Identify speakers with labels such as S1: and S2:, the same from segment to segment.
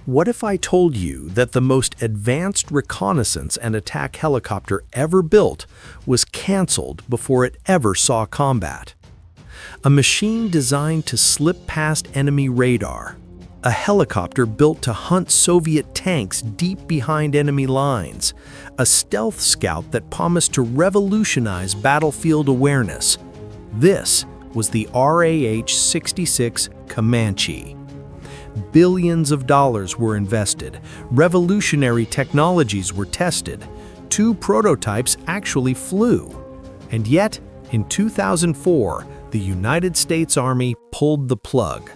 S1: What if I told you that the most advanced reconnaissance and attack helicopter ever built was canceled before it ever saw combat? A machine designed to slip past enemy radar. A helicopter built to hunt Soviet tanks deep behind enemy lines. A stealth scout that promised to revolutionize battlefield awareness. This was the RAH-66 Comanche. Billions of dollars were invested, revolutionary technologies were tested, 2 prototypes actually flew. And yet, in 2004, the United States Army pulled the plug.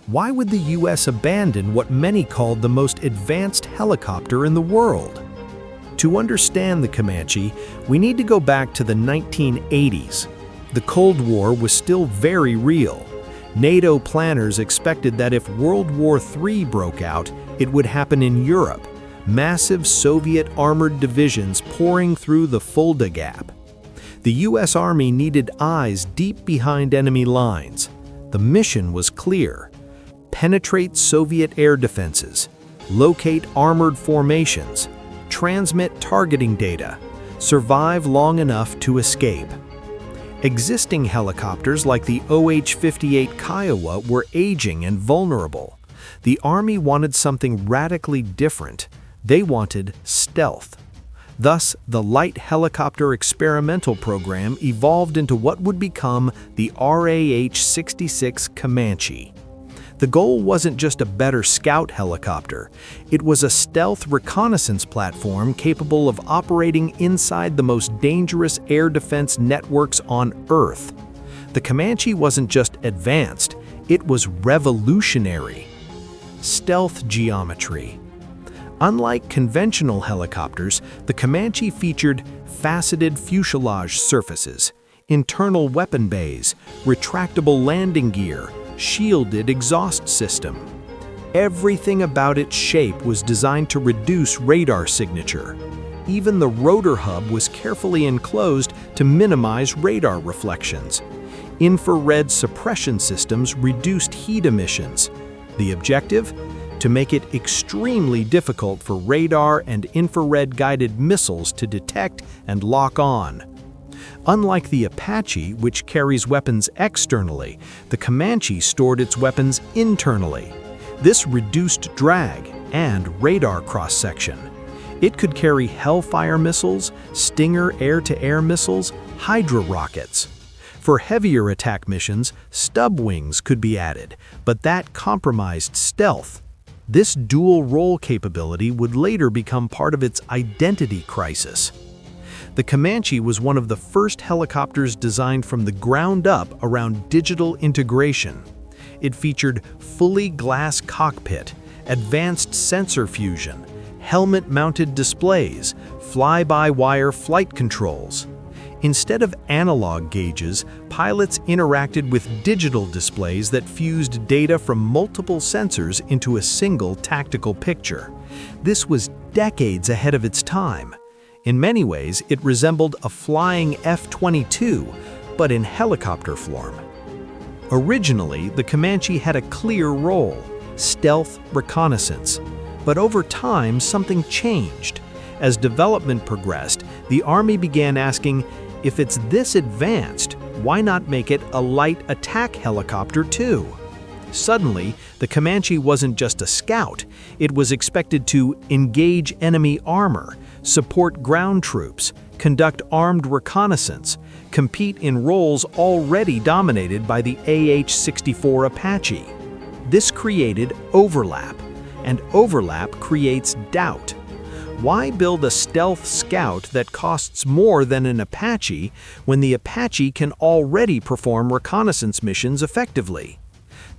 S1: Why would the US abandon what many called the most advanced helicopter in the world? To understand the Comanche, we need to go back to the 1980s. The Cold War was still very real. NATO planners expected that if World War III broke out, it would happen in Europe, massive Soviet armored divisions pouring through the Fulda Gap. The US Army needed eyes deep behind enemy lines. The mission was clear: penetrate Soviet air defenses, locate armored formations, transmit targeting data, survive long enough to escape. Existing helicopters like the AH-64 Kiowa were aging and vulnerable. The Army wanted something radically different. They wanted stealth. Thus, the light helicopter experimental program evolved into what would become the RAH-66 Comanche. The goal wasn't just a better scout helicopter. It was a stealth reconnaissance platform capable of operating inside the most dangerous air defense networks on Earth. The Comanche wasn't just advanced, it was revolutionary. Stealth geometry. Unlike conventional helicopters, the Comanche featured faceted fuselage surfaces, internal weapon bays, retractable landing gear, shielded exhaust system. Everything about its shape was designed to reduce radar signature. Even the rotor hub was carefully enclosed to minimize radar reflections. Infrared suppression systems reduced heat emissions. The objective? To make it extremely difficult for radar and infrared-guided missiles to detect and lock on. Unlike the Apache, which carries weapons externally, the Comanche stored its weapons internally. This reduced drag and radar cross-section. It could carry Hellfire missiles, Stinger air-to-air missiles, Hydra rockets. For heavier attack missions, stub wings could be added, but that compromised stealth. This dual-role capability would later become part of its identity crisis. The Comanche was one of the first helicopters designed from the ground up around digital integration. It featured fully glass cockpit, advanced sensor fusion, helmet-mounted displays, fly-by-wire flight controls. Instead of analog gauges, pilots interacted with digital displays that fused data from multiple sensors into a single tactical picture. This was decades ahead of its time. In many ways, it resembled a flying F-22, but in helicopter form. Originally, the Comanche had a clear role: stealth reconnaissance. But over time, something changed. As development progressed, the Army began asking, if it's this advanced, why not make it a light attack helicopter too? Suddenly, the Comanche wasn't just a scout. It was expected to engage enemy armor, support ground troops, conduct armed reconnaissance, compete in roles already dominated by the AH-64 Apache. This created overlap, and overlap creates doubt. Why build a stealth scout that costs more than an Apache when the Apache can already perform reconnaissance missions effectively?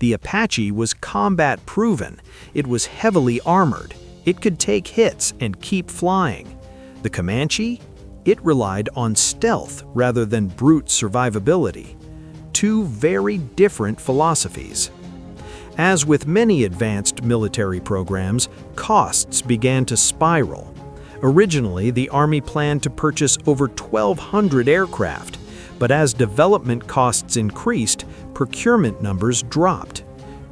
S1: The Apache was combat-proven. It was heavily armored. It could take hits and keep flying. The Comanche? It relied on stealth rather than brute survivability. Two very different philosophies. As with many advanced military programs, costs began to spiral. Originally, the Army planned to purchase over 1,200 aircraft, but as development costs increased, procurement numbers dropped.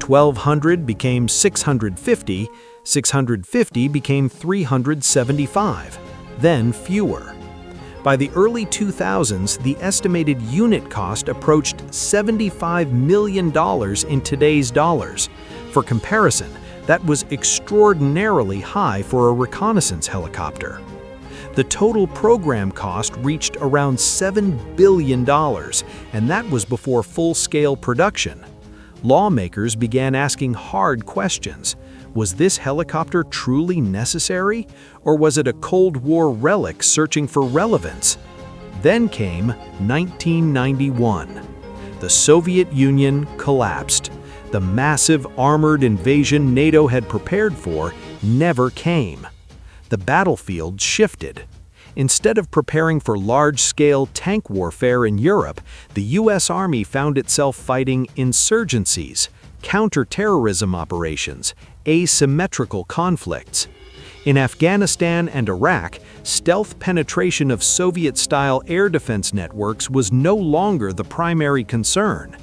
S1: 1,200 became 650, 650 became 375, then fewer. By the early 2000s, the estimated unit cost approached $75 million in today's dollars. For comparison, that was extraordinarily high for a reconnaissance helicopter. The total program cost reached around $7 billion, and that was before full-scale production. Lawmakers began asking hard questions. Was this helicopter truly necessary, or was it a Cold War relic searching for relevance? Then came 1991. The Soviet Union collapsed. The massive armored invasion NATO had prepared for never came. The battlefield shifted. Instead of preparing for large-scale tank warfare in Europe, the U.S. Army found itself fighting insurgencies, counter-terrorism operations, asymmetrical conflicts. In Afghanistan and Iraq, stealth penetration of Soviet-style air defense networks was no longer the primary concern.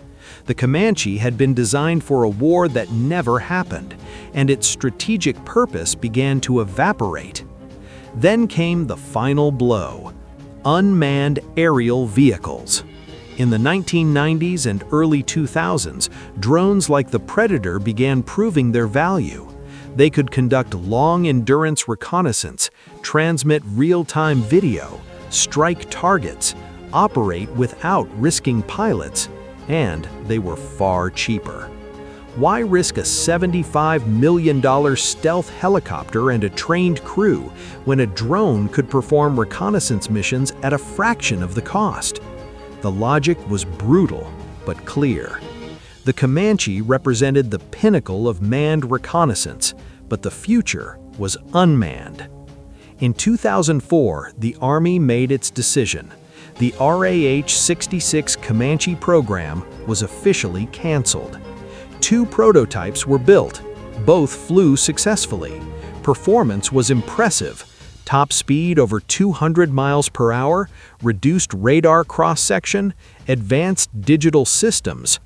S1: The Comanche had been designed for a war that never happened, and its strategic purpose began to evaporate. Then came the final blow: unmanned aerial vehicles. In the 1990s and early 2000s, drones like the Predator began proving their value. They could conduct long-endurance reconnaissance, transmit real-time video, strike targets, operate without risking pilots, and they were far cheaper. Why risk a $75 million stealth helicopter and a trained crew when a drone could perform reconnaissance missions at a fraction of the cost? The logic was brutal, but clear. The Comanche represented the pinnacle of manned reconnaissance, but the future was unmanned. In 2004, the Army made its decision. The RAH-66 Comanche program was officially canceled. 2 prototypes were built. Both flew successfully. Performance was impressive. Top speed over 200 miles per hour, reduced radar cross-section, advanced digital systems.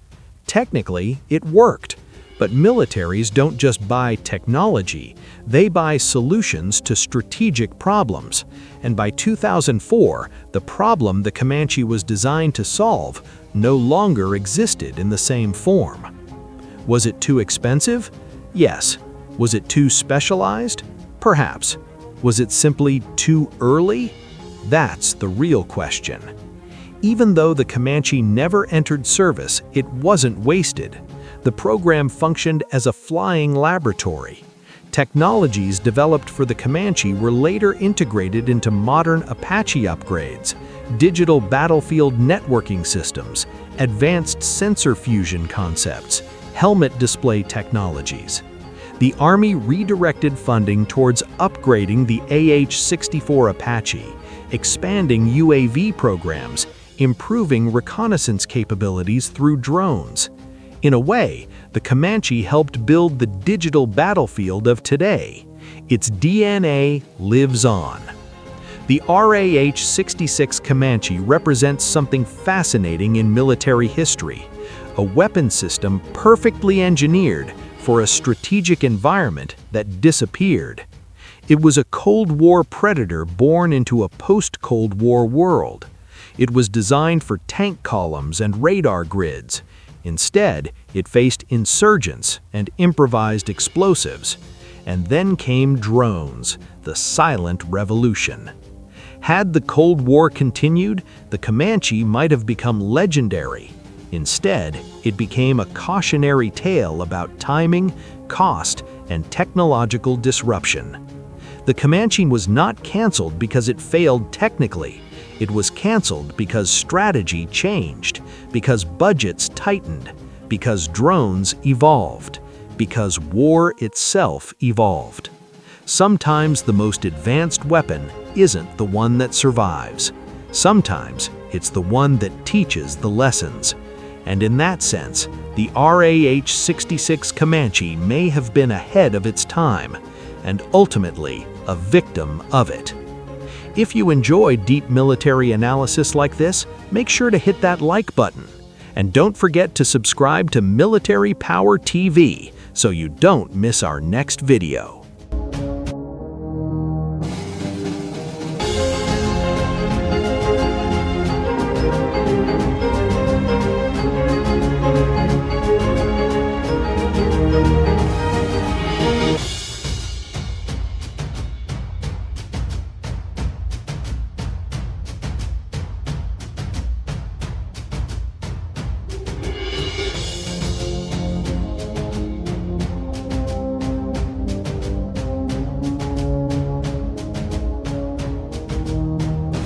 S1: Technically, it worked. But militaries don't just buy technology, they buy solutions to strategic problems. And by 2004, the problem the Comanche was designed to solve no longer existed in the same form. Was it too expensive? Yes. Was it too specialized? Perhaps. Was it simply too early? That's the real question. Even though the Comanche never entered service, it wasn't wasted. The program functioned as a flying laboratory. Technologies developed for the Comanche were later integrated into modern Apache upgrades, digital battlefield networking systems, advanced sensor fusion concepts, helmet display technologies. The Army redirected funding towards upgrading the AH-64 Apache, expanding UAV programs, improving reconnaissance capabilities through drones. In a way, the Comanche helped build the digital battlefield of today. Its DNA lives on. The RAH-66 Comanche represents something fascinating in military history: a weapon system perfectly engineered for a strategic environment that disappeared. It was a Cold War Predator born into a post-Cold War world. It was designed for tank columns and radar grids. Instead, it faced insurgents and improvised explosives. And then came drones, the silent revolution. Had the Cold War continued, the Comanche might have become legendary. Instead, it became a cautionary tale about timing, cost, and technological disruption. The Comanche was not canceled because it failed technically. It was canceled because strategy changed, because budgets tightened, because drones evolved, because war itself evolved. Sometimes the most advanced weapon isn't the one that survives. Sometimes it's the one that teaches the lessons. And in that sense, the RAH-66 Comanche may have been ahead of its time, and ultimately a victim of it. If you enjoy deep military analysis like this, make sure to hit that like button. And don't forget to subscribe to Military Power TV so you don't miss our next video.